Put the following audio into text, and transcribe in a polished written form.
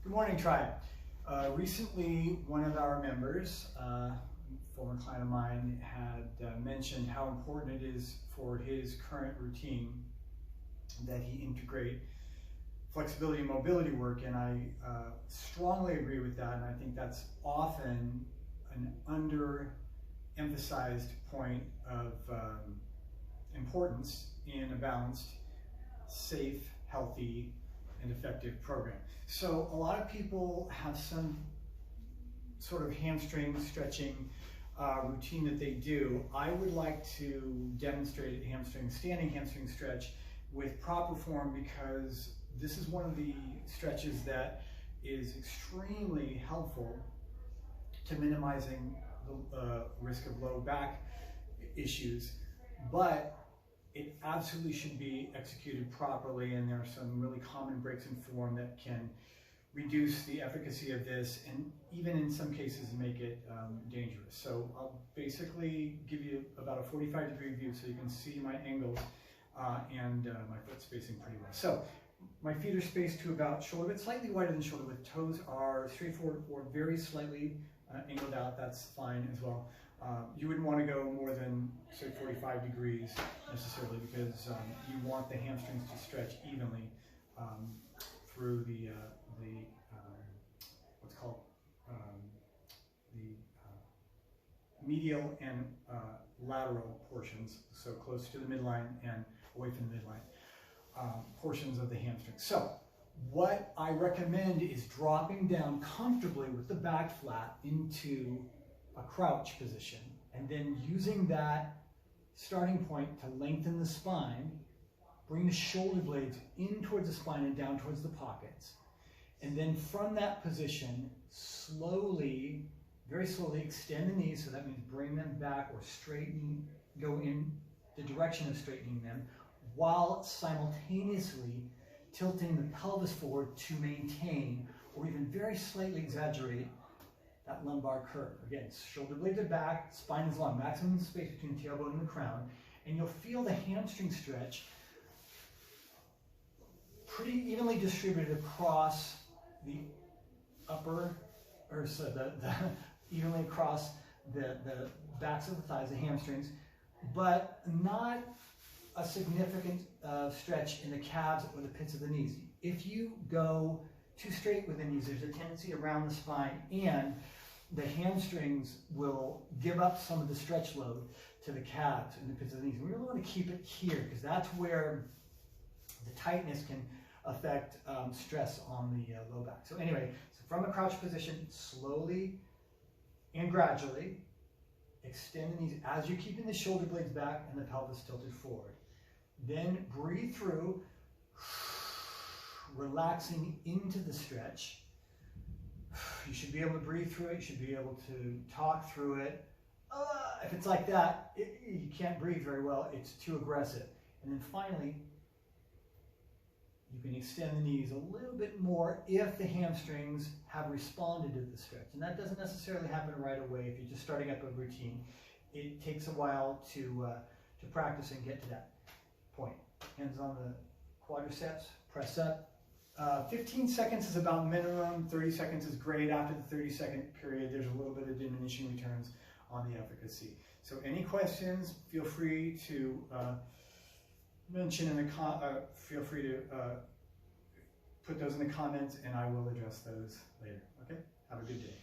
Good morning, Tribe. Recently, one of our members, former client of mine, had mentioned how important it is for his current routine that he integrate flexibility and mobility work, and I strongly agree with that, and I think that's often an under-emphasized point of importance in a balanced, safe, healthy, and effective program. So a lot of people have some sort of hamstring stretching routine that they do. I would like to demonstrate a standing hamstring stretch with proper form, because this is one of the stretches that is extremely helpful to minimizing the risk of low back issues, but it absolutely should be executed properly, and there are some really common breaks in form that can reduce the efficacy of this and even in some cases make it dangerous. So I'll basically give you about a 45-degree view so you can see my angles and my foot spacing pretty well. So my feet are spaced to about shoulder width, slightly wider than shoulder width. Toes are straightforward or very slightly angled out. That's fine as well. You wouldn't want to go more than, say, 45 degrees necessarily, because you want the hamstrings to stretch evenly through the what's called the medial and lateral portions, so close to the midline and away from the midline portions of the hamstring. So what I recommend is dropping down comfortably with the back flat into a crouch position, and then using that starting point to lengthen the spine, bring the shoulder blades in towards the spine and down towards the pockets, and then from that position slowly, very slowly extend the knees, so that means bring them back or straighten, go in the direction of straightening them, while simultaneously tilting the pelvis forward to maintain or even very slightly exaggerate that lumbar curve. Again, shoulder blades are back, spine is long, maximum space between the tailbone and the crown, and you'll feel the hamstring stretch pretty evenly distributed across the upper, or so evenly across the backs of the thighs, the hamstrings, but not a significant stretch in the calves or the pits of the knees. If you go too straight with the knees, there's a tendency to round the spine, and the hamstrings will give up some of the stretch load to the calves and the pits of the knees. We really want to keep it here, because that's where the tightness can affect stress on the low back. So anyway, so from a crouch position, slowly and gradually extend the knees as you're keeping the shoulder blades back and the pelvis tilted forward. Then breathe through, relaxing into the stretch. You should be able to breathe through it. You should be able to talk through it. If it's like that, you can't breathe very well. It's too aggressive. And then finally, you can extend the knees a little bit more if the hamstrings have responded to the stretch. And that doesn't necessarily happen right away if you're just starting up a routine. It takes a while to practice and get to that point. Hands on the quadriceps, press up. 15 seconds is about minimum, 30 seconds is great. After the 30-second period, there's a little bit of diminishing returns on the efficacy. So any questions, feel free to mention in the feel free to put those in the comments, and I will address those later. Okay? Have a good day.